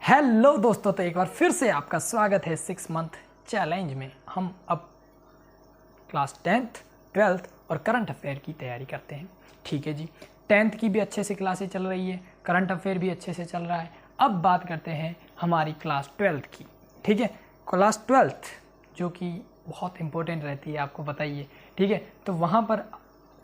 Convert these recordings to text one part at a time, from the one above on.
Hello दोस्तों, तो एक बार फिर से आपका स्वागत है 6 मंथ चैलेंज में। हम अब क्लास 10th 12th और करंट अफेयर की तैयारी करते हैं। ठीक है जी, 10th की भी अच्छे से क्लासेस चल रही है, करंट अफेयर भी अच्छे से चल रहा है। अब बात करते हैं हमारी क्लास 12th की। ठीक है, क्लास 12th जो कि बहुत इंपॉर्टेंट रहती है, आपको बताइए। ठीक है, तो वहाँ पर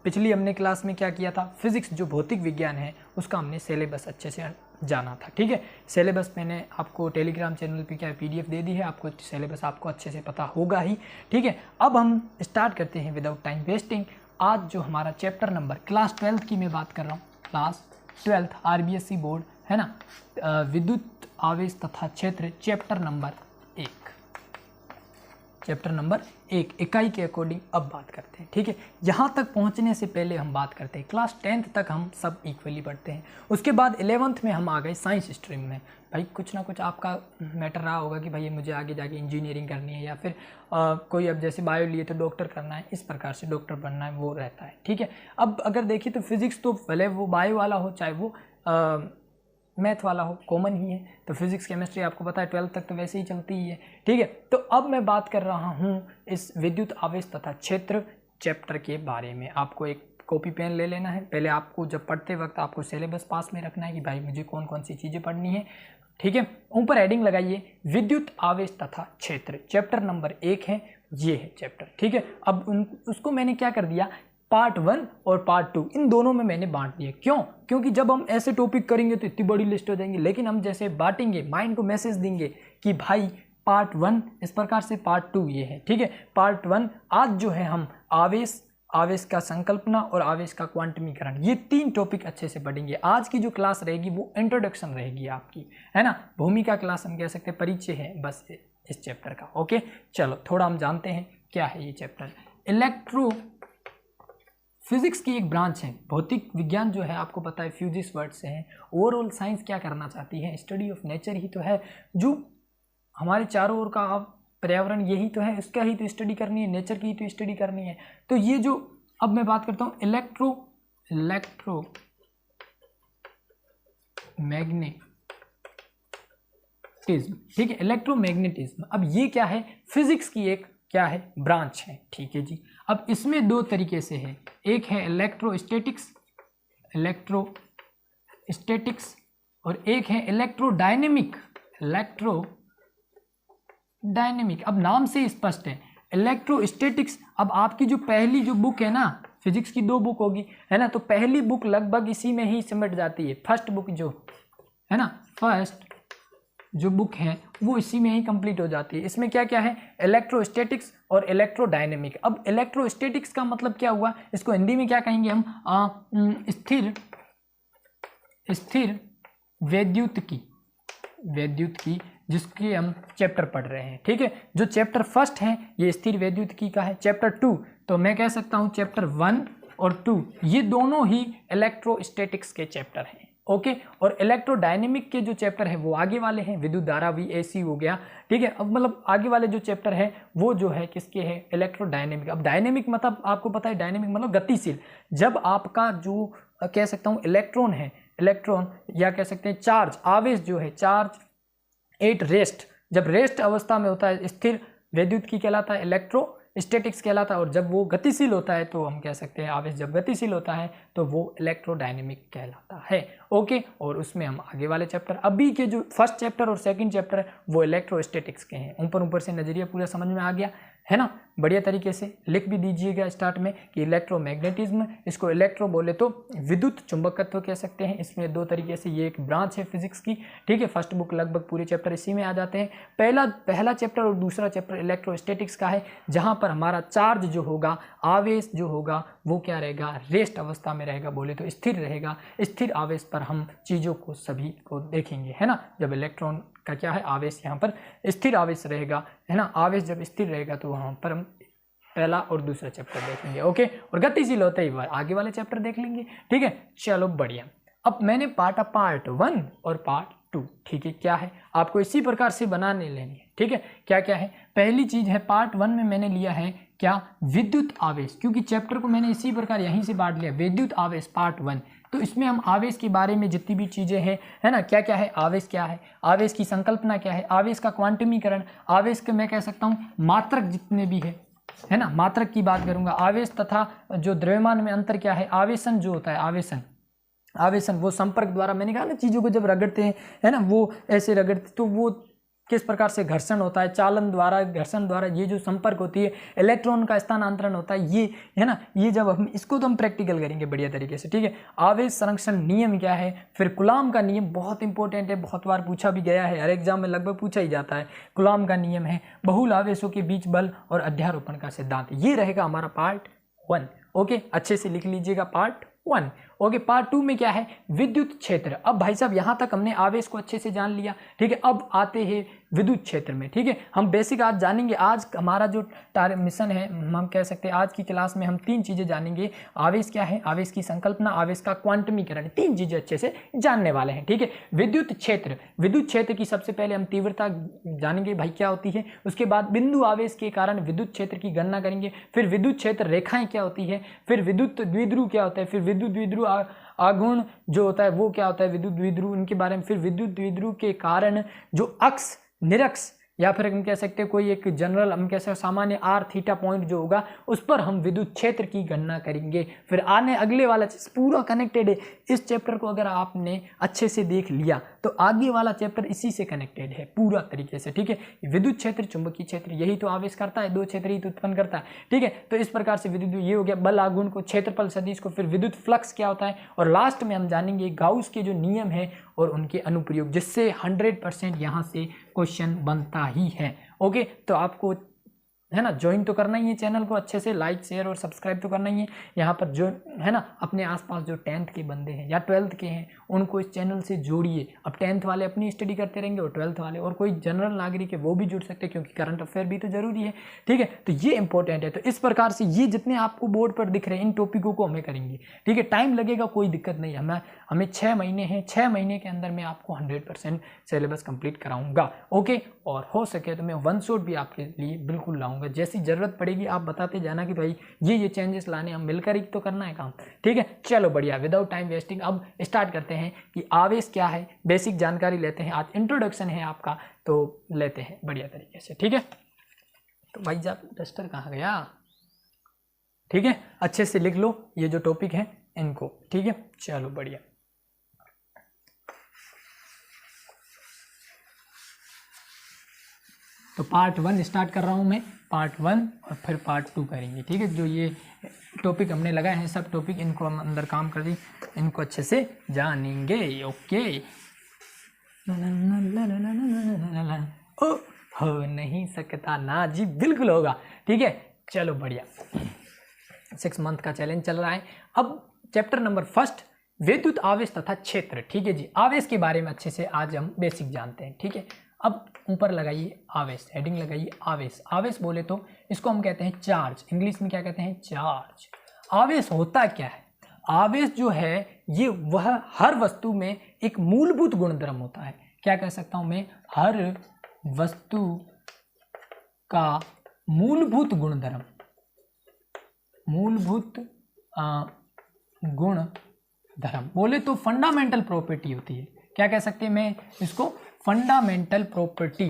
पिछली हमने क्लास में क्या किया था, फिजिक्स जो भौतिक विज्ञान है उसका हमने सिलेबस अच्छे से जाना था। ठीक है, सिलेबस मैंने आपको टेलीग्राम चैनल पे क्या पीडीएफ दे दी है, आपको सिलेबस आपको अच्छे से पता होगा ही। ठीक है, अब हम स्टार्ट करते हैं विदाउट टाइम वेस्टिंग। आज जो हमारा चैप्टर नंबर क्लास 12th की मैं बात कर रहा हूँ, क्लास 12th आरबीएसई बोर्ड है ना, विद्युत आवेश तथा क्षेत्र, चैप्टर नंबर 1 इकाई के अकॉर्डिंग अब बात करते हैं। ठीक है, यहाँ तक पहुँचने से पहले हम बात करते हैं क्लास 10th तक हम सब इक्वली पढ़ते हैं। उसके बाद 11th में हम आ गए साइंस स्ट्रीम में। भाई कुछ ना कुछ आपका मैटर रहा होगा कि भाई मुझे आगे जाके इंजीनियरिंग करनी है, या फिर कोई अब जैसे बायो लिए तो डॉक्टर करना है, इस प्रकार से डॉक्टर बनना है, वो रहता है। ठीक है, अब अगर देखिए तो फिजिक्स तो भले वो बायो वाला हो चाहे वो मैथ वाला हो, कॉमन ही है। तो फिजिक्स केमिस्ट्री आपको पता है 12th तक तो वैसे ही चलती ही है। ठीक है, तो अब मैं बात कर रहा हूँ इस विद्युत आवेश तथा क्षेत्र चैप्टर के बारे में। आपको एक कॉपी पेन ले लेना है। पहले आपको जब पढ़ते वक्त आपको सिलेबस पास में रखना है कि भाई मुझे कौन कौन सी चीज़ें पढ़नी है। ठीक है, ऊपर हेडिंग लगाइए विद्युत आवेश तथा क्षेत्र, चैप्टर नंबर 1 है, ये है चैप्टर। ठीक है, अब उसको मैंने क्या कर दिया, पार्ट 1 और पार्ट 2 इन दोनों में मैंने बांट दिया। क्यों? क्योंकि जब हम ऐसे टॉपिक करेंगे तो इतनी बड़ी लिस्ट हो जाएंगी, लेकिन हम जैसे बांटेंगे, माइंड को मैसेज देंगे कि भाई पार्ट 1 इस प्रकार से, पार्ट 2 ये है। ठीक है, पार्ट 1 आज जो है हम आवेश का संकल्पना और आवेश का क्वांटमीकरण, ये 3 टॉपिक अच्छे से पढ़ेंगे। आज की जो क्लास रहेगी वो इंट्रोडक्शन रहेगी आपकी, है ना, भूमिका क्लास हम कह सकते हैं, परिचय है बस इस चैप्टर का। ओके, चलो थोड़ा हम जानते हैं क्या है ये चैप्टर। इलेक्ट्रो फिजिक्स की एक ब्रांच है, भौतिक विज्ञान जो है आपको पता है फ्यूजिस वर्ड से है। ओवरऑल साइंस क्या करना चाहती है, स्टडी ऑफ नेचर ही तो है, जो हमारे चारों ओर का पर्यावरण यही तो है, उसका ही तो स्टडी करनी है, नेचर की ही तो स्टडी करनी है। तो ये जो अब मैं बात करता हूँ इलेक्ट्रोमैग्नेटिज्म। ठीक है, इलेक्ट्रोमैग्नेटिज्म, अब ये क्या है, फिजिक्स की एक क्या है, ब्रांच है। ठीक है जी, अब इसमें 2 तरीके से है, एक है इलेक्ट्रोस्टैटिक्स और एक है इलेक्ट्रोडायनेमिक। अब नाम से स्पष्ट है, इलेक्ट्रोस्टैटिक्स। अब आपकी जो पहली जो बुक है ना, फिजिक्स की 2 बुक होगी है ना, तो पहली बुक लगभग इसी में ही सिमट जाती है। फर्स्ट बुक जो है ना, फर्स्ट जो बुक है वो इसी में ही कंप्लीट हो जाती है। इसमें क्या क्या है, इलेक्ट्रोस्टैटिक्स और इलेक्ट्रोडायनेमिक। अब इलेक्ट्रोस्टैटिक्स का मतलब क्या हुआ, इसको हिंदी में क्या कहेंगे हम, स्थिर वैद्युतिकी, जिसकी हम चैप्टर पढ़ रहे हैं। ठीक है, जो चैप्टर फर्स्ट है ये स्थिर वैद्युतिकी का है। चैप्टर 2 तो मैं कह सकता हूँ चैप्टर 1 और 2 ये दोनों ही इलेक्ट्रोस्टैटिक्स के चैप्टर हैं। ओके, और इलेक्ट्रोडायनेमिक के जो चैप्टर है वो आगे वाले हैं, विद्युत धारा VAC हो गया। ठीक है, अब मतलब आगे वाले जो चैप्टर है वो जो है किसके है, इलेक्ट्रोडायनेमिक। अब डायनेमिक मतलब आपको पता है, डायनेमिक मतलब गतिशील। जब आपका जो कह सकता हूँ इलेक्ट्रॉन है, इलेक्ट्रॉन या कह सकते हैं चार्ज, आवेश जो है, चार्ज एट रेस्ट, जब रेस्ट अवस्था में होता है स्थिर वैद्युतिकी कहलाता है, इलेक्ट्रोस्टैटिक्स कहलाता है। और जब वो गतिशील होता है तो हम कह सकते हैं, आवेश जब गतिशील होता है तो वो इलेक्ट्रोडायनेमिक कहलाता है। ओके, और उसमें हम आगे वाले चैप्टर, अभी के जो फर्स्ट चैप्टर और सेकंड चैप्टर है वो इलेक्ट्रोस्टैटिक्स के हैं। ऊपर से नजरिया पूरा समझ में आ गया है ना, बढ़िया तरीके से लिख भी दीजिएगा स्टार्ट में कि इलेक्ट्रोमैग्नेटिज्म, इसको इलेक्ट्रो बोले तो विद्युत चुंबकत्व कह सकते हैं। इसमें 2 तरीके से, ये एक ब्रांच है फिजिक्स की। ठीक है, फर्स्ट बुक लगभग पूरे चैप्टर इसी में आ जाते हैं। पहला चैप्टर और दूसरा चैप्टर इलेक्ट्रोस्टैटिक्स का है, जहां पर हमारा चार्ज जो होगा, आवेश जो होगा वो क्या रहेगा, रेस्ट अवस्था में रहेगा, बोले तो स्थिर रहेगा। स्थिर आवेश पर हम चीज़ों को सभी को देखेंगे, है ना। जब इलेक्ट्रॉन का क्या है, आवेश यहाँ पर स्थिर आवेश रहेगा, है ना, आवेश जब स्थिर रहेगा तो वहाँ पर हम पहला और दूसरा चैप्टर देखेंगे। ओके, और गतिशील होते ही आगे वाले चैप्टर देख लेंगे। ठीक है, चलो बढ़िया। अब मैंने पार्ट 1 और पार्ट 2, ठीक है, क्या है आपको इसी प्रकार से बनाने लेनी है। ठीक है, क्या क्या है, पहली चीज है पार्ट 1 में मैंने लिया है क्या, विद्युत आवेश, क्योंकि चैप्टर को मैंने इसी प्रकार यहीं से बांट लिया, विद्युत आवेश पार्ट 1। तो इसमें हम आवेश के बारे में जितनी भी चीज़ें हैं, है ना, क्या क्या है, आवेश क्या है, आवेश की संकल्पना क्या है, आवेश का क्वांटमीकरण, आवेश के मैं कह सकता हूँ मात्रक जितने भी है ना, मात्रक की बात करूंगा, आवेश तथा जो द्रव्यमान में अंतर क्या है, आवेशन जो होता है, आवेशन वो संपर्क द्वारा, मैंने कहा ना चीज़ों को जब रगड़ते हैं, है ना, वो ऐसे रगड़ते तो वो किस प्रकार से घर्षण होता है, चालन द्वारा, घर्षण द्वारा, ये जो संपर्क होती है, इलेक्ट्रॉन का स्थानांतरण होता है, ये है ना, ये जब हम इसको तो हम प्रैक्टिकल करेंगे बढ़िया तरीके से, ठीक है। आवेश संरक्षण नियम क्या है, फिर कूलॉम का नियम बहुत इंपॉर्टेंट है, बहुत बार पूछा भी गया है, हर एग्जाम में लगभग पूछा ही जाता है। कूलॉम का नियम है बहुल आवेशों के बीच बल और अध्यारोपण का सिद्धांत, ये रहेगा हमारा पार्ट 1। ओके, अच्छे से लिख लीजिएगा पार्ट 1। ओके, पार्ट 2 में क्या है, विद्युत क्षेत्र। अब भाई साहब यहाँ तक हमने आवेश को अच्छे से जान लिया, ठीक है। अब आते हैं विद्युत क्षेत्र में, ठीक है। हम बेसिक आज जानेंगे, आज हमारा जो मिशन है, हम कह सकते हैं आज की क्लास में हम 3 चीज़ें जानेंगे। आवेश क्या है, आवेश की संकल्पना, आवेश का क्वांटमीकरण, 3 चीज़ें अच्छे से जानने वाले हैं, ठीक है। विद्युत क्षेत्र की सबसे पहले हम तीव्रता जानेंगे भाई क्या होती है, उसके बाद बिंदु आवेश के कारण विद्युत क्षेत्र की गणना करेंगे, फिर विद्युत क्षेत्र रेखाएं क्या होती है, फिर विद्युत द्विध्रुव क्या होता है, फिर विद्युत द्विध्रुव आघूर्ण जो होता है वो क्या होता है, विद्युत द्विध्रुव, उनके बारे में, फिर विद्युत द्विध्रुव के कारण जो अक्ष निरक्ष या फिर हम कह सकते हैं कोई एक जनरल, हम कह सकते हैं सामान्य आर थीटा पॉइंट जो होगा उस पर हम विद्युत क्षेत्र की गणना करेंगे। फिर आने अगले वाला चीज पूरा कनेक्टेड है, इस चैप्टर को अगर आपने अच्छे से देख लिया तो आगे वाला चैप्टर इसी से कनेक्टेड है पूरा तरीके से, ठीक है। विद्युत क्षेत्र, चुंबकीय क्षेत्र, यही तो आवेश करता है, 2 क्षेत्र ही तो उत्पन्न करता है, ठीक है। तो इस प्रकार से विद्युत ये हो गया बल आघूर्ण को, क्षेत्रफल सदिश को, फिर विद्युत फ्लक्स क्या होता है, और लास्ट में हम जानेंगे गाउस के जो नियम है और उनके अनुप्रयोग, जिससे 100% यहाँ से क्वेश्चन बनता ही है। ओके, तो आपको है ना ज्वाइन तो करना ही है चैनल को, अच्छे से लाइक शेयर और सब्सक्राइब तो करना ही है। यहाँ पर जो है ना अपने आसपास जो 10th के बंदे हैं या 12th के हैं उनको इस चैनल से जोड़िए। अब 10th वाले अपनी स्टडी करते रहेंगे और 12th वाले और कोई जनरल नागरिक है वो भी जुड़ सकते हैं, क्योंकि करंट अफेयर भी तो जरूरी है, ठीक है। तो ये इंपॉर्टेंट है। तो इस प्रकार से ये जितने आपको बोर्ड पर दिख रहे हैं इन टॉपिकों को हमें करेंगे, ठीक है। टाइम लगेगा, कोई दिक्कत नहीं, हमें 6 महीने हैं, 6 महीने के अंदर मैं आपको 100% सिलेबस कंप्लीट कराऊंगा। ओके, और हो सके तो मैं 1 शॉट भी आपके लिए बिल्कुल लाऊंगा, जैसी जरूरत पड़ेगी आप बताते जाना कि भाई ये चेंजेस लाने, हम मिलकर ही तो करना है काम, ठीक है। चलो बढ़िया, विदाउट टाइम वेस्टिंग अब स्टार्ट करते हैं कि आवेश क्या है, बेसिक जानकारी लेते हैं। आज इंट्रोडक्शन है आपका, तो लेते हैं बढ़िया तरीके से, ठीक है। तो भाई साहब डस्टर कहाँ गया, ठीक है, अच्छे से लिख लो ये जो टॉपिक है इनको, ठीक है। चलो बढ़िया, तो पार्ट 1 स्टार्ट कर रहा हूँ मैं, पार्ट 1 और फिर पार्ट 2 करेंगे, ठीक है। जो ये टॉपिक हमने लगाए हैं सब टॉपिक, इनको हम अंदर काम कर दी, इनको अच्छे से जानेंगे। ओके, ओ हो नहीं सकता ना जी, बिल्कुल होगा, ठीक है। चलो बढ़िया, 6 मंथ का चैलेंज चल रहा है। अब चैप्टर नंबर 1 विद्युत आवेश तथा क्षेत्र, ठीक है जी। आवेश के बारे में अच्छे से आज हम बेसिक जानते हैं, ठीक है। अब ऊपर लगाइए आवेश, हेडिंग लगाइए आवेश। आवेश बोले तो इसको हम कहते हैं चार्ज, इंग्लिश में क्या कहते हैं, चार्ज। आवेश होता क्या है, आवेश जो है ये वह हर वस्तु में एक मूलभूत गुणधर्म होता है। क्या कह सकता हूं मैं, हर वस्तु का मूलभूत गुणधर्म, मूलभूत गुणधर्म बोले तो फंडामेंटल प्रॉपर्टी होती है। क्या कह सकते हैं मैं इसको, फंडामेंटल प्रॉपर्टी।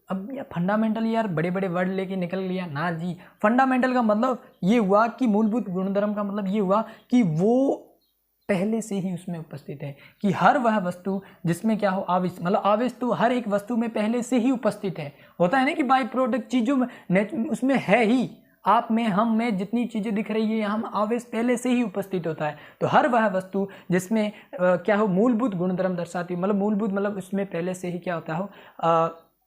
अब यार फंडामेंटल यार बड़े बड़े वर्ड लेके निकल लिया ना जी। फंडामेंटल का मतलब ये हुआ कि मूलभूत गुणधर्म का मतलब ये हुआ कि वो पहले से ही उसमें उपस्थित है, कि हर वह वस्तु जिसमें क्या हो आवेश, मतलब आवेश तो हर एक वस्तु में पहले से ही उपस्थित है। होता है ना कि बाई प्रोडक्ट चीज़ों में उसमें है ही, आप में हम में जितनी चीज़ें दिख रही है हम आवेश पहले से ही उपस्थित होता है। तो हर वह वस्तु जिसमें क्या हो मूलभूत गुणधर्म दर्शाती है, मतलब मूलभूत मतलब उसमें पहले से ही क्या होता हो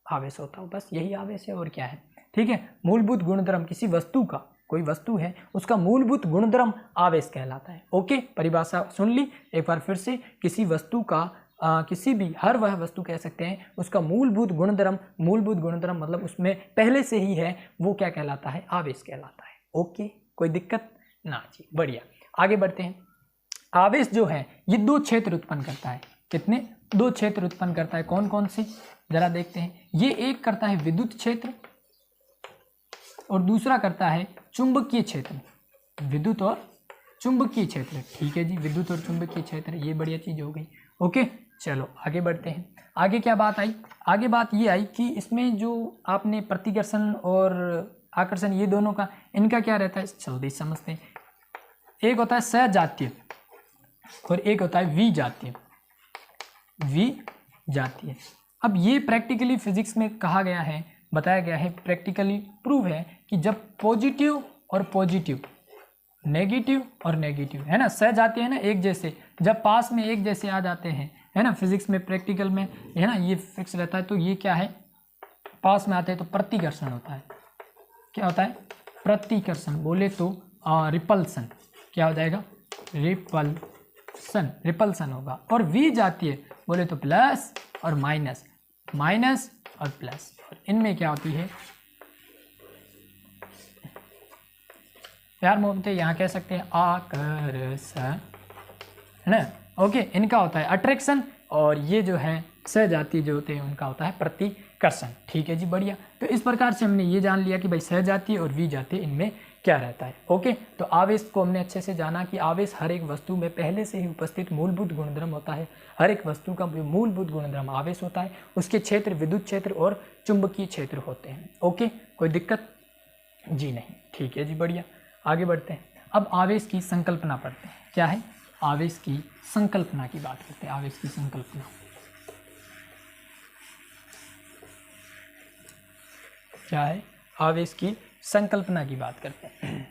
आवेश होता हो, बस यही आवेश है और क्या है, ठीक है। मूलभूत गुणधर्म किसी वस्तु का, कोई वस्तु है उसका मूलभूत गुणधर्म आवेश कहलाता है। ओके, परिभाषा सुन ली एक बार फिर से, किसी वस्तु का किसी भी हर वह वस्तु कह सकते हैं उसका मूलभूत गुणधर्म, मूलभूत गुणधर्म मतलब उसमें पहले से ही है, वो क्या कहलाता है, आवेश कहलाता है। ओके, कोई दिक्कत ना जी, बढ़िया आगे बढ़ते हैं। आवेश जो है ये 2 क्षेत्र उत्पन्न करता है, कितने, 2 क्षेत्र उत्पन्न करता है। कौन कौन से, जरा देखते हैं। ये एक करता है विद्युत क्षेत्र और दूसरा करता है चुंबकीय क्षेत्र, विद्युत और चुंबकीय क्षेत्र, ठीक है जी, विद्युत और चुंबकीय क्षेत्र, ये बढ़िया चीज़ हो गई। ओके, चलो आगे बढ़ते हैं। आगे क्या बात आई? आगे बात ये आई कि इसमें जो आपने प्रतिकर्षण और आकर्षण ये दोनों का इनका क्या रहता है, जल्दी समझते हैं। एक होता है सजातीय और एक होता है विजातीय। विजातीय, अब ये प्रैक्टिकली फिजिक्स में कहा गया है, बताया गया है, प्रैक्टिकली प्रूव है कि जब पॉजिटिव और पॉजिटिव, नेगेटिव और नेगेटिव, है ना, सजातीय है ना, एक जैसे, जब पास में एक जैसे आ जाते हैं, है ना, फिजिक्स में प्रैक्टिकल में, है ना, ये फिक्स रहता है, तो ये क्या है, पास में आते हैं तो प्रतिकर्षण होता है। क्या होता है? प्रतिकर्षण। बोले तो रिपल्सन, क्या हो जाएगा? रिपल्सन, रिपल्सन होगा। और विजातीय बोले तो प्लस और माइनस, माइनस और प्लस, इनमें क्या होती है प्यार मोहब्बतें, यहाँ कह सकते हैं आकर्षण, है ना। ओके, इनका होता है अट्रैक्शन और ये जो है सहजातीय जो होते हैं उनका होता है प्रतिकर्षण। ठीक है जी, बढ़िया। तो इस प्रकार से हमने ये जान लिया कि भाई सहजातीय और विजातीय इनमें क्या रहता है। ओके, तो आवेश को हमने अच्छे से जाना कि आवेश हर एक वस्तु में पहले से ही उपस्थित मूलभूत गुणधर्म होता है। हर एक वस्तु का मूलभूत गुणधर्म आवेश होता है, उसके क्षेत्र विद्युत क्षेत्र और चुंबकीय क्षेत्र होते हैं। ओके, कोई दिक्कत जी नहीं। ठीक है जी, बढ़िया, आगे बढ़ते हैं। अब आवेश की संकल्पना पढ़ते हैं। क्या है? आवेश की संकल्पना की बात करते हैं। आवेश की संकल्पना क्या है? आवेश की संकल्पना की बात करते हैं।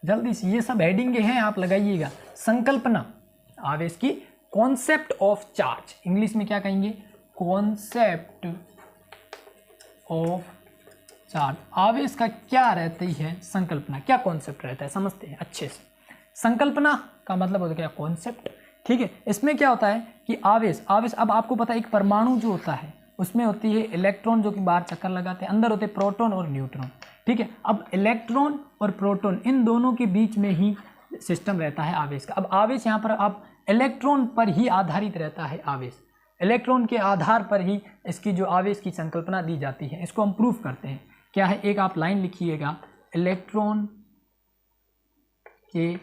जल्दी से, ये सब हेडिंगे हैं, आप लगाइएगा। संकल्पना, आवेश की, कॉन्सेप्ट ऑफ चार्ज, इंग्लिश में क्या कहेंगे? Concept of charge. आवेश का क्या रहती है संकल्पना, क्या कॉन्सेप्ट रहता है, समझते हैं अच्छे से। संकल्पना का मतलब होता है क्या? कॉन्सेप्ट। ठीक है, इसमें क्या होता है कि आवेश, अब आपको पता है एक परमाणु जो होता है उसमें होती है इलेक्ट्रॉन जो कि बाहर चक्कर लगाते हैं, अंदर होते हैं प्रोटॉन और न्यूट्रॉन। ठीक है, अब इलेक्ट्रॉन और प्रोटॉन इन दोनों के बीच में ही सिस्टम रहता है आवेश का। अब आवेश यहाँ पर आप इलेक्ट्रॉन पर ही आधारित रहता है आवेश, इलेक्ट्रॉन के आधार पर ही इसकी जो आवेश की संकल्पना दी जाती है। इसको हम प्रूफ करते हैं। क्या है? एक आप लाइन लिखिएगा, इलेक्ट्रॉन के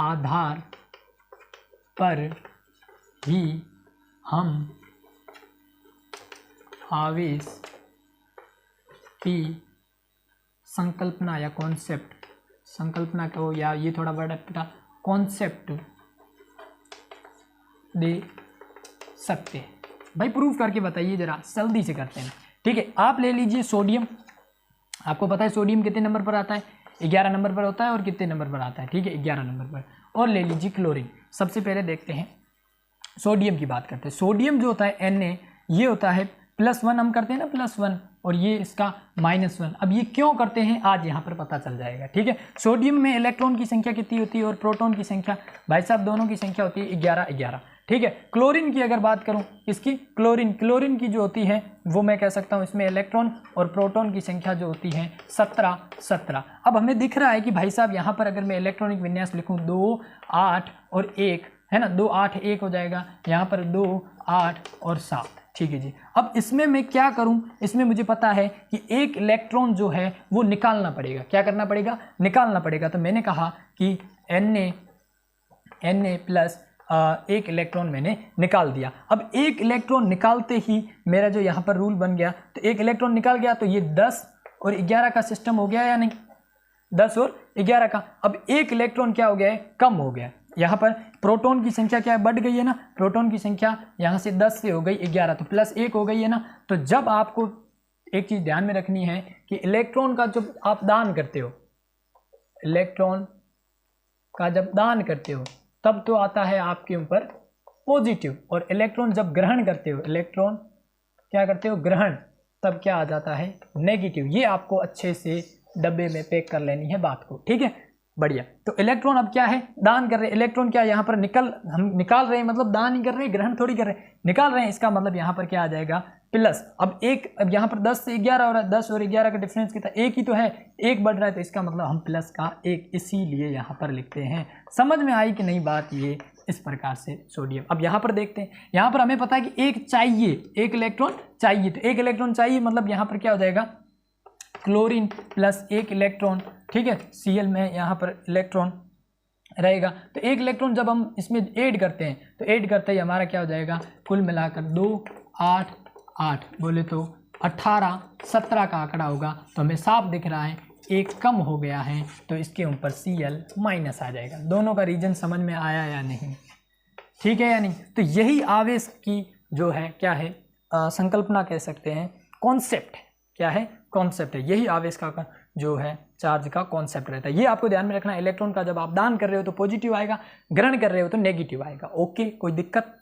आधार पर ही हम आवेश की संकल्पना या कॉन्सेप्ट, संकल्पना को, या ये थोड़ा वर्ड है, कॉन्सेप्ट दे सकते हैं। भाई प्रूफ करके बताइए जरा, जल्दी से करते हैं। ठीक है, आप ले लीजिए सोडियम। आपको पता है सोडियम कितने नंबर पर आता है? 11 नंबर पर होता है। और कितने नंबर पर आता है? ठीक है, 11 नंबर पर। और ले लीजिए क्लोरीन। सबसे पहले देखते हैं सोडियम की बात करते हैं। सोडियम जो होता है Na, ये होता है +1, हम करते हैं ना +1, और ये इसका -1। अब ये क्यों करते हैं आज यहाँ पर पता चल जाएगा। ठीक है, सोडियम में इलेक्ट्रॉन की संख्या कितनी होती है और प्रोटॉन की संख्या, भाई साहब दोनों की संख्या होती है 11-11। ठीक है, क्लोरीन की अगर बात करूं, इसकी क्लोरीन की जो होती है वो मैं कह सकता हूं इसमें इलेक्ट्रॉन और प्रोटॉन की संख्या जो होती है 17। अब हमें दिख रहा है कि भाई साहब यहाँ पर अगर मैं इलेक्ट्रॉनिक विन्यास लिखूं 2, 8 और 1, है ना, 2, 8, 1 हो जाएगा। यहाँ पर 2, 8 और 7। ठीक है जी, अब इसमें मैं क्या करूं? इसमें मुझे पता है कि एक इलेक्ट्रॉन जो है वो निकालना पड़ेगा। क्या करना पड़ेगा? निकालना पड़ेगा। तो मैंने कहा कि Na प्लस एक इलेक्ट्रॉन मैंने निकाल दिया। अब एक इलेक्ट्रॉन निकालते ही मेरा जो यहाँ पर रूल बन गया, तो एक इलेक्ट्रॉन निकाल गया तो ये 10 और 11 का सिस्टम हो गया या नहीं? 10 और 11 का। अब एक इलेक्ट्रॉन क्या हो गया है? कम हो गया। यहाँ पर प्रोटॉन की संख्या क्या है? बढ़ गई है ना। प्रोटॉन की संख्या यहाँ से 10 से हो गई 11, तो +1 हो गई है ना। तो जब आपको एक चीज़ ध्यान में रखनी है कि इलेक्ट्रॉन का जब आप दान करते हो, इलेक्ट्रॉन का जब दान करते हो तब तो आता है आपके ऊपर पॉजिटिव, और इलेक्ट्रॉन जब ग्रहण करते हो, इलेक्ट्रॉन क्या करते हो? ग्रहण, तब क्या आ जाता है? नेगेटिव। ये आपको अच्छे से डब्बे में पैक कर लेनी है बात को। ठीक है, बढ़िया। तो इलेक्ट्रॉन अब क्या है? दान कर रहे हैं। इलेक्ट्रॉन क्या यहाँ पर हम निकाल रहे हैं, मतलब दान ही कर रहे हैं, ग्रहण थोड़ी कर रहे हैं, निकाल रहे हैं। इसका मतलब यहाँ पर क्या आ जाएगा? प्लस। अब यहाँ पर 10 से 11 हो रहा है, 10 और 11 का डिफरेंस कितना? 1 ही तो है, 1 बढ़ रहा है, तो इसका मतलब हम प्लस का 1 इसीलिए यहाँ पर लिखते हैं। समझ में आई कि नहीं बात? ये इस प्रकार से सोडियम। अब यहाँ पर देखते हैं, यहाँ पर हमें पता है कि एक चाहिए, एक इलेक्ट्रॉन चाहिए, तो एक इलेक्ट्रॉन चाहिए मतलब यहाँ पर क्या हो जाएगा? क्लोरीन प्लस एक इलेक्ट्रॉन, ठीक है, Cl में यहाँ पर इलेक्ट्रॉन रहेगा। तो एक इलेक्ट्रॉन जब हम इसमें ऐड करते हैं तो ऐड करते ही हमारा क्या हो जाएगा, कुल मिलाकर 2 8 8 बोले तो 18 17 का आंकड़ा होगा। तो हमें साफ दिख रहा है एक कम हो गया है, तो इसके ऊपर Cl माइनस आ जाएगा। दोनों का रीजन समझ में आया या नहीं, ठीक है या नहीं। तो यही आवेश की जो है क्या है, संकल्पना कह सकते हैं, कॉन्सेप्ट है। क्या है, कॉन्सेप्ट है। यही आवेश का जो है चार्ज का कॉन्सेप्ट रहता है। ये आपको ध्यान में रखना, इलेक्ट्रॉन का जब आप दान कर रहे हो तो पॉजिटिव आएगा, ग्रहण कर रहे हो तो नेगेटिव आएगा। ओके, कोई दिक्कत?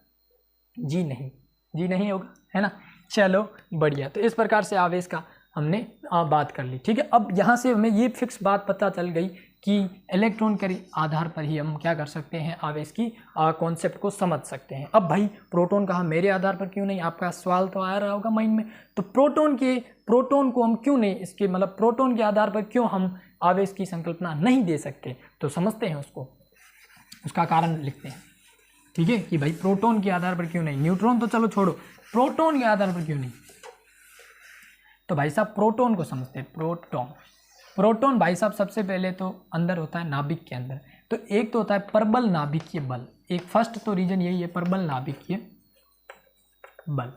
जी नहीं, जी नहीं होगा, है ना। चलो बढ़िया। तो इस प्रकार से आवेश का हमने बात कर ली, ठीक है। अब यहाँ से हमें ये फिक्स बात पता चल गई कि इलेक्ट्रॉन के आधार पर ही हम क्या कर सकते हैं, आवेश की कॉन्सेप्ट को समझ सकते हैं। अब भाई प्रोटॉन कहा, मेरे आधार पर क्यों नहीं, आपका सवाल तो आ रहा होगा माइंड में। तो प्रोटॉन को हम क्यों नहीं, इसके मतलब प्रोटॉन के आधार पर क्यों हम आवेश की संकल्पना नहीं दे सकते, तो समझते हैं उसको, उसका कारण लिखते हैं, ठीक है, कि भाई प्रोटॉन के आधार पर क्यों नहीं। न्यूट्रॉन तो चलो छोड़ो, प्रोटॉन के आधार पर क्यों नहीं। तो भाई साहब प्रोटॉन को समझते हैं। प्रोटॉन भाई साहब सबसे पहले तो अंदर होता है नाभिक के अंदर। तो एक तो होता है प्रबल नाभिकीय बल, एक फर्स्ट तो रीजन यही है, प्रबल नाभिकीय बल,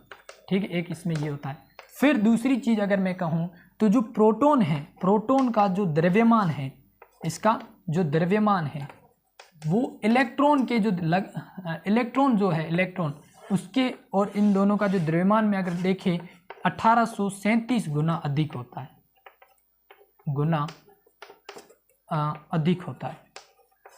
ठीक है, एक इसमें ये होता है। फिर दूसरी चीज अगर मैं कहूँ तो जो प्रोटॉन है, प्रोटॉन का जो द्रव्यमान है, इसका जो द्रव्यमान है वो इलेक्ट्रॉन के जो इलेक्ट्रॉन जो है, इलेक्ट्रॉन उसके और इन दोनों का जो द्रव्यमान में अगर देखें 1837 गुना अधिक होता है, अधिक होता है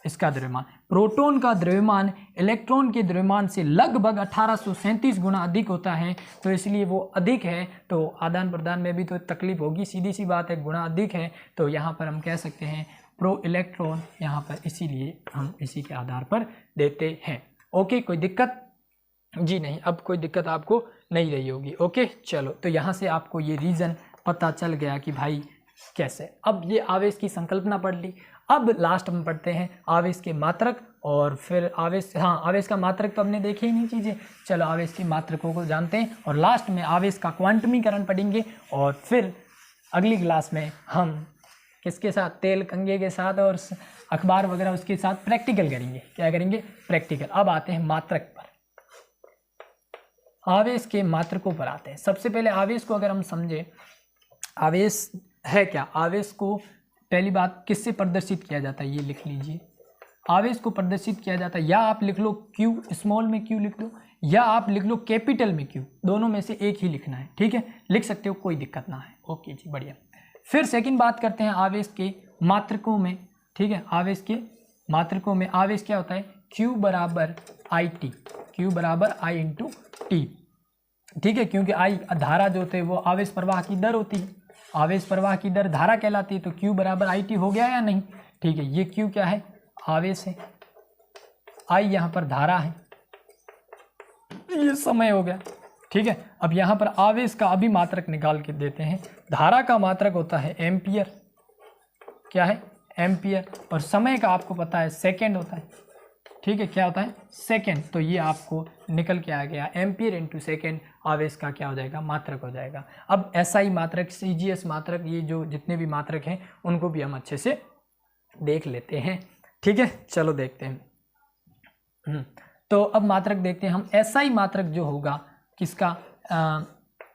इसका द्रव्यमान। प्रोटॉन का द्रव्यमान इलेक्ट्रॉन के द्रव्यमान से लगभग 1837 गुना अधिक होता है। तो इसलिए वो अधिक है, तो आदान प्रदान में भी तो तकलीफ होगी, सीधी सी बात है, गुना अधिक है। तो यहाँ पर हम कह सकते हैं प्रो इलेक्ट्रॉन, यहाँ पर इसीलिए हम इसी के आधार पर देते हैं। ओके, कोई दिक्कत? जी नहीं, अब कोई दिक्कत आपको नहीं रही होगी। ओके चलो, तो यहाँ से आपको ये रीज़न पता चल गया कि भाई कैसे। अब ये आवेश की संकल्पना पढ़ ली। अब लास्ट में पढ़ते हैं आवेश के मात्रक, और फिर आवेश, हाँ आवेश का मात्रक तो हमने देखे ही नहीं चीज़ें, चलो आवेश की मात्रकों को जानते हैं, और लास्ट में आवेश का क्वांटमीकरण पढ़ेंगे। और फिर अगली क्लास में हम किसके साथ, तेल कंघे के साथ और अखबार वगैरह उसके साथ प्रैक्टिकल करेंगे। क्या करेंगे? प्रैक्टिकल। अब आते हैं मात्रक पर, आवेश के मात्रकों पर आते हैं। सबसे पहले आवेश को अगर हम समझे, आवेश है क्या, आवेश को पहली बात किससे प्रदर्शित किया जाता है, ये लिख लीजिए। आवेश को प्रदर्शित किया जाता है, या आप लिख लो Q, स्मॉल में Q लिख दो, या आप लिख लो कैपिटल में Q, दोनों में से एक ही लिखना है, ठीक है, लिख सकते हो, कोई दिक्कत ना है। ओके जी, बढ़िया। फिर सेकंड बात करते हैं आवेश के मात्रकों में, ठीक है, आवेश के मात्रकों में आवेश क्या होता है, Q बराबर IT, Q बराबर I इंटू टी, ठीक है, क्योंकि I धारा जो होते हैं वो आवेश प्रवाह की दर होती है, आवेश प्रवाह की दर धारा कहलाती है। तो Q बराबर IT हो गया या नहीं, ठीक है, ये Q क्या है, आवेश है, I यहाँ पर धारा है, ये समय हो गया, ठीक है। अब यहाँ पर आवेश का अभी मात्रक निकाल के देते हैं। धारा का मात्रक होता है एम्पियर, क्या है, एम्पियर, और समय का आपको पता है सेकेंड होता है, ठीक है, क्या होता है, सेकेंड। तो ये आपको निकल के आ गया, एम्पियर इंटू सेकेंड आवेश का क्या हो जाएगा, मात्रक हो जाएगा। अब SI मात्रक, CGS मात्रक, ये जो जितने भी मात्रक हैं उनको भी हम अच्छे से देख लेते हैं, ठीक है, चलो देखते हैं। तो अब मात्रक देखते हैं हम। SI मात्रक जो होगा किसका,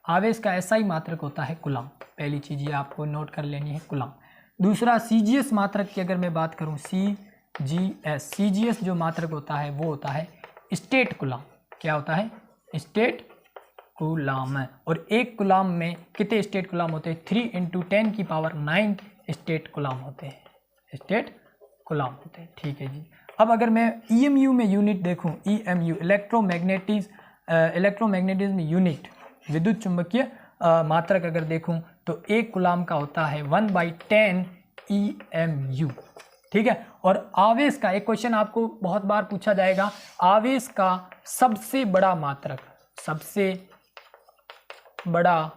आवेश का SI मात्रक होता है कूलम, पहली चीज़ ये आपको नोट कर लेनी है, कूलम। दूसरा CGS मात्रक की अगर मैं बात करूँ, CGS जो मात्रक होता है वो होता है स्टेट कूलम। क्या होता है, स्टेट कूलम। और एक कूलम में कितने स्टेट कूलम होते हैं, 3 × 10⁹ स्टेट कूलम होते हैं, स्टेट कूलम होते हैं, ठीक है जी। अब अगर मैं EMU में यूनिट देखूं, EMU इलेक्ट्रोमैग्नेटिज्म यूनिट, विद्युत चुंबकीय मात्रक अगर देखूं तो एक कूलम का होता है 1/10 EMU, ठीक है। और आवेश का एक क्वेश्चन आपको बहुत बार पूछा जाएगा, आवेश का सबसे बड़ा मात्रक, सबसे बड़ा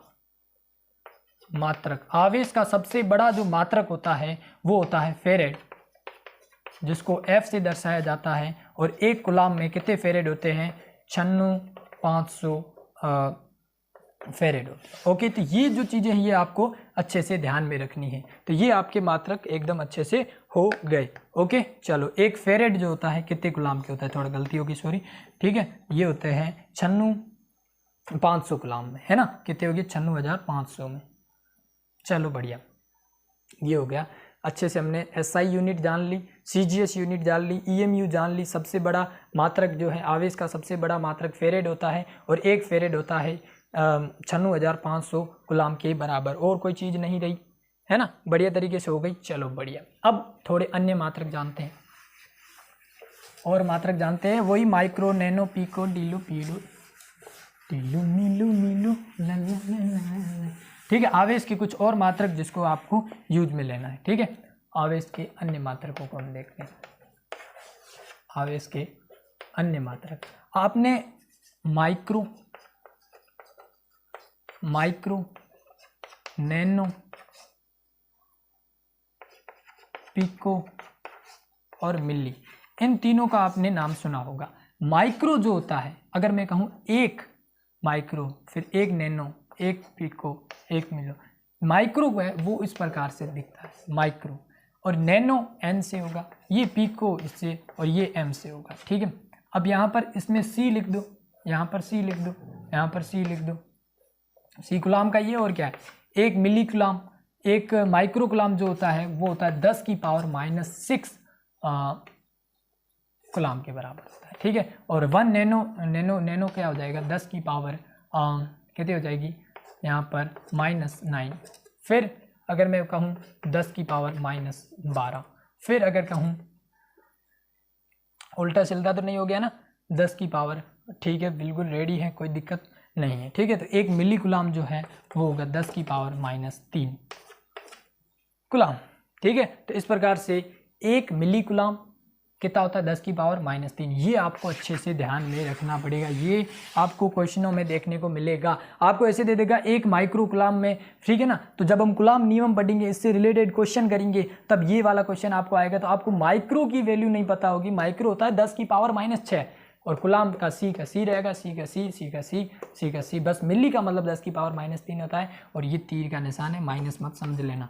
मात्रक, आवेश का सबसे बड़ा जो मात्रक होता है वो होता है फेरेड, जिसको F से दर्शाया जाता है। और एक कूलम में कितने फेरेड होते हैं, 96,500 फेरेड होता है। ओके, तो ये जो चीज़ें हैं ये आपको अच्छे से ध्यान में रखनी है। तो ये आपके मात्रक एकदम अच्छे से हो गए। ओके, चलो एक फेरेड जो होता है कितने गुलाम के होता है, थोड़ा गलती होगी सॉरी, ठीक है, ये होते हैं 96,500 गुलाम में, है ना, कितने हो गए 96,500 में। चलो बढ़िया, ये हो गया। अच्छे से हमने SI यूनिट जान ली, CGS यूनिट जान ली, EMU जान ली। सबसे बड़ा मात्रक जो है आवेश का सबसे बड़ा मात्रक फेरेड होता है और एक फेरेड होता है 96,500 गुलाम के बराबर। और कोई चीज़ नहीं रही, है ना, बढ़िया तरीके से हो गई। चलो बढ़िया, अब थोड़े अन्य मात्रक जानते हैं, और मात्रक जानते हैं वही माइक्रो, नैनो, पिको, डीलो, पीडो, टीलू, मीलू, मीलू, ठीक है। आवेश के कुछ और मात्रक जिसको आपको यूज में लेना है, ठीक है। आवेश के अन्य मात्रकों को हम देखते हैं। आवेश के अन्य मात्रक, आपने माइक्रो, नैनो, पिको और मिली, इन तीनों का आपने नाम सुना होगा। माइक्रो जो होता है, अगर मैं कहूँ एक माइक्रो, फिर एक नैनो, एक पिको, एक मिलो, माइक्रो है वो इस प्रकार से दिखता है माइक्रो, और नैनो N से होगा, ये पिको इससे, और ये M से होगा, ठीक है। अब यहाँ पर इसमें C लिख दो, यहाँ पर C लिख दो, यहाँ पर C लिख दो। C गुलाम का ये, और क्या है, एक मिली गुलाम। एक माइक्रो गुलाम जो होता है वो होता है 10⁻⁻6 गुलाम के बराबर होता है, ठीक है। और 1 नैनो क्या हो जाएगा, 10 की पावर कितनी हो जाएगी यहाँ पर -9। फिर अगर मैं कहूँ 10 की पावर -12, फिर अगर कहूँ उल्टा सिल्टा तो नहीं हो गया ना, 10 की पावर, ठीक है, बिल्कुल रेडी है, कोई दिक्कत नहीं है, ठीक है। तो एक मिली गुलाम जो है वो होगा 10 की पावर -3 गुलाम, ठीक है। तो इस प्रकार से एक मिली गुलाम कितना होता है, 10 की पावर -3। ये आपको अच्छे से ध्यान में रखना पड़ेगा, ये आपको क्वेश्चनों में देखने को मिलेगा। आपको ऐसे दे देगा एक माइक्रो गुलाम में, ठीक है ना। तो जब हम गुलाम नियम पढ़ेंगे, इससे रिलेटेड क्वेश्चन करेंगे, तब ये वाला क्वेश्चन आपको आएगा। तो आपको माइक्रो की वैल्यू नहीं पता होगी। माइक्रो होता है 10 की पावर -6, और गुलाम का C का C रहेगा, C का C, C का C, C का C। बस मिली का मतलब 10 की पावर -3 होता है, और ये तीर का निशान है, माइनस मत समझ लेना,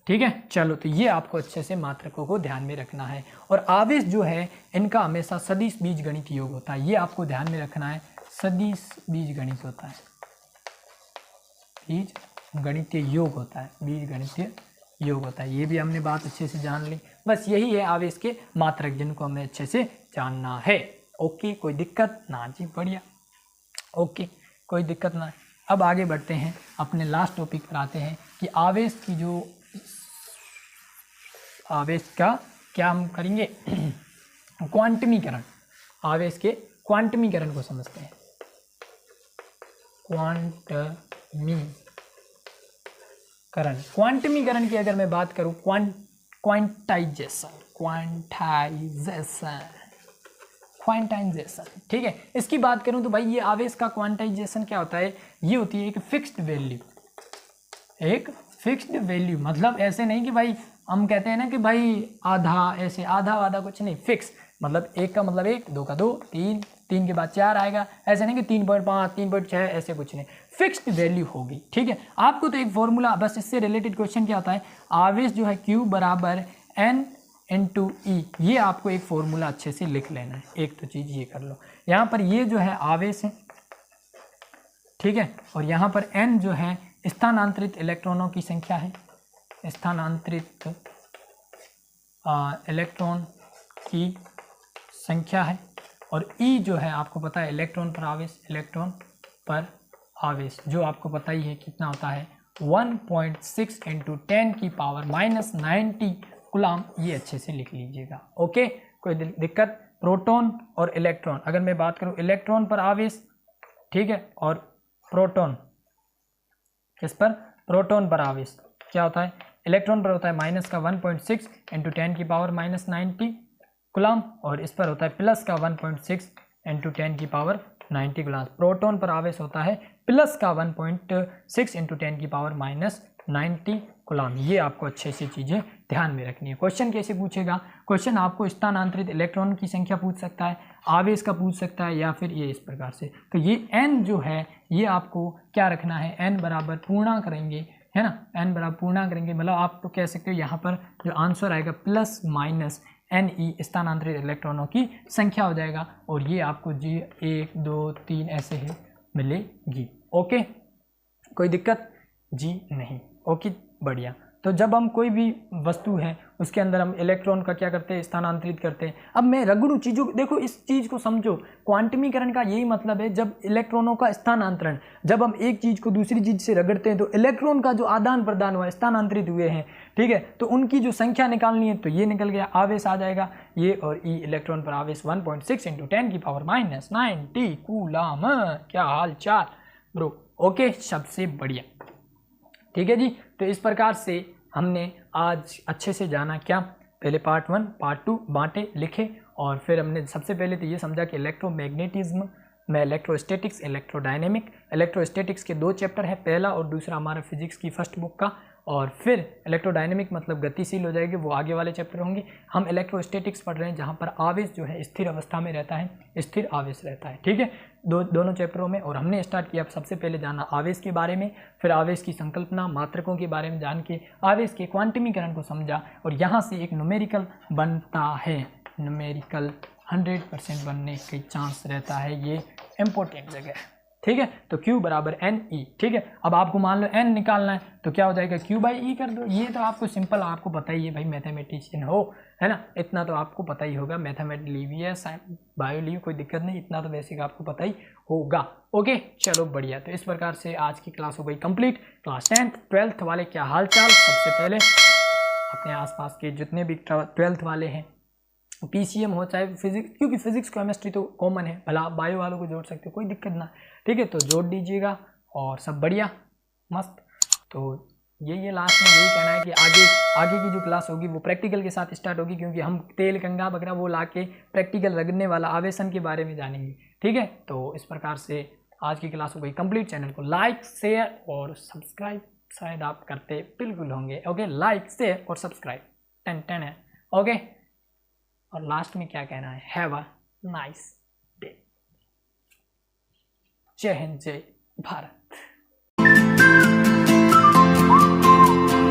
ठीक है। चलो, तो ये आपको अच्छे से मात्रकों को ध्यान में रखना है। और आवेश जो है इनका हमेशा सदिश बीजगणित योग होता है, ये आपको ध्यान में रखना है। सदिश बीजगणित होता है, बीज गणितीय योग होता है, बीज गणितीय योग होता है। ये भी हमने बात अच्छे से जान ली। बस यही है आवेश के मात्रक जिनको हमें अच्छे से जानना है। ओके, कोई दिक्कत ना जी, बढ़िया, ओके, कोई दिक्कत ना। अब आगे बढ़ते हैं, अपने लास्ट टॉपिक पर आते हैं कि आवेश की जो आवेश का क्या हम करेंगे, क्वांटमीकरण। आवेश के क्वांटमीकरण को समझते हैं। क्वांटमीकरण की अगर मैं बात करूं, क्वांटाइजेशन, ठीक है, इसकी बात करूं तो भाई ये आवेश का क्वांटाइजेशन क्या होता है, ये होती है एक फिक्स्ड वैल्यू। एक फिक्स्ड वैल्यू मतलब ऐसे नहीं कि भाई हम कहते हैं ना कि भाई आधा, ऐसे आधा वाधा कुछ नहीं, फिक्स मतलब एक का मतलब 1, 2 का 2, 3 के बाद 4 आएगा, ऐसे नहीं कि 3.5, 3.6, ऐसे कुछ नहीं, फिक्स्ड वैल्यू होगी, ठीक है। आपको तो एक फॉर्मूला, बस इससे रिलेटेड क्वेश्चन क्या होता है, आवेश जो है Q बराबर N × E, ये आपको एक फॉर्मूला अच्छे से लिख लेना है। एक तो चीज़ ये कर लो, यहाँ पर ये जो है आवेश है, ठीक है, और यहाँ पर N जो है स्थानांतरित इलेक्ट्रॉनों की संख्या है, स्थानांतरित इलेक्ट्रॉन की संख्या है, और E जो है आपको पता है इलेक्ट्रॉन पर आवेश, इलेक्ट्रॉन पर आवेश जो आपको पता ही है कितना होता है, 1.6 × 10⁻⁻90 गुलाम। ये अच्छे से लिख लीजिएगा, ओके, कोई दिक्कत। प्रोटॉन और इलेक्ट्रॉन, अगर मैं बात करूं इलेक्ट्रॉन पर आवेश, ठीक है, और प्रोटॉन किस पर, प्रोटॉन पर आवेश क्या होता है, इलेक्ट्रॉन पर होता है माइनस का 1.6 × 10⁻⁻90 गुलाम, और इस पर होता है प्लस का 1.6 × 10⁻90 गुलाम। प्रोटॉन पर आवेश होता है प्लस का 1.6 × 10⁻⁻ 90 कूलम। ये आपको अच्छे से चीज़ें ध्यान में रखनी है। क्वेश्चन कैसे पूछेगा? क्वेश्चन आपको स्थानांतरित इलेक्ट्रॉन की संख्या पूछ सकता है, आवेश का पूछ सकता है, या फिर ये इस प्रकार से। तो ये n जो है ये आपको क्या रखना है, n बराबर पूर्णांक करेंगे, है ना, n बराबर पूर्णांक करेंगे, मतलब आप तो कह सकते हो यहाँ पर जो आंसर आएगा प्लस माइनस Ne स्थानांतरित इलेक्ट्रॉनों की संख्या हो जाएगा, और ये आपको जी 1 2 3 ऐसे ही मिलेगी। ओके, कोई दिक्कत जी नहीं? ओके, बढ़िया। तो जब हम कोई भी वस्तु है उसके अंदर हम इलेक्ट्रॉन का क्या करते हैं, स्थानांतरित करते हैं। अब मैं रगड़ू चीज़ों, देखो इस चीज़ को समझो, क्वांटमीकरण का यही मतलब है, जब इलेक्ट्रॉनों का स्थानांतरण, जब हम एक चीज़ को दूसरी चीज़ से रगड़ते हैं तो इलेक्ट्रॉन का जो आदान प्रदान हुआ, स्थानांतरित हुए हैं, ठीक है, तो उनकी जो संख्या निकालनी है, तो ये निकल गया, आवेश आ जाएगा ये, और ई इलेक्ट्रॉन पर आवेश 1.6 × 10⁻⁻90 कूलम। क्या हाल चाल ब्रो? ओके, सबसे बढ़िया, ठीक है जी। तो इस प्रकार से हमने आज अच्छे से जाना क्या, पहले पार्ट 1 पार्ट 2 बांटे लिखे, और फिर हमने सबसे पहले तो ये समझा कि इलेक्ट्रोमैग्नेटिज्म में इलेक्ट्रोस्टैटिक्स, इलेक्ट्रोडायनेमिक। इलेक्ट्रोस्टैटिक्स के 2 चैप्टर है, पहला और दूसरा हमारा फिजिक्स की फर्स्ट बुक का, और फिर इलेक्ट्रोडायनेमिक मतलब गतिशील हो जाएगी, वो आगे वाले चैप्टर होंगे। हम इलेक्ट्रोस्टैटिक्स पढ़ रहे हैं जहाँ पर आवेश जो है स्थिर अवस्था में रहता है, स्थिर आवेश रहता है, ठीक है, दोनों चैप्टरों में। और हमने स्टार्ट किया सबसे पहले जाना आवेश के बारे में, फिर आवेश की संकल्पना, मात्रकों के बारे में जान के आवेश के क्वांटमीकरण को समझा, और यहाँ से एक न्यूमेरिकल बनता है, न्यूमेरिकल 100% बनने के चांस रहता है, ये इम्पोर्टेंट जगह है, ठीक है। तो Q बराबर NE, ठीक है। अब आपको मान लो N निकालना है तो क्या हो जाएगा, Q/E कर दो। ये तो आपको सिंपल, आपको पता ही है भाई, मैथमेटिशियन हो, है ना, इतना तो आपको पता ही होगा। मैथमेटिक्स ली हुई है, बायो ली, कोई दिक्कत नहीं, इतना तो बेसिक आपको पता ही होगा। ओके, चलो बढ़िया। तो इस प्रकार से आज की क्लास हो गई कंप्लीट। क्लास 10th 12th वाले क्या हाल चाल? सबसे पहले अपने आसपास के जितने भी 12th वाले हैं, PCM हो चाहे फिजिक्स, क्योंकि फिजिक्स केमिस्ट्री तो कॉमन है, भला आप बायो वालों को जोड़ सकते हो, कोई दिक्कत ना, ठीक है, तो जोड़ दीजिएगा, और सब बढ़िया मस्त। तो ये लास्ट में यही कहना है कि आगे की जो क्लास होगी वो प्रैक्टिकल के साथ स्टार्ट होगी, क्योंकि हम तेल गंगा वगैरह वो ला के प्रैक्टिकल रगड़ने वाला आवेशन के बारे में जानेंगे, ठीक है। तो इस प्रकार से आज की क्लास हो गई कंप्लीट। चैनल को लाइक शेयर और सब्सक्राइब शायद आप करते बिल्कुल होंगे, ओके, लाइक शेयर और सब्सक्राइब 10 है, ओके। और लास्ट में क्या कहना है, हैव अ नाइस डे। जय हिंद, जय भारत।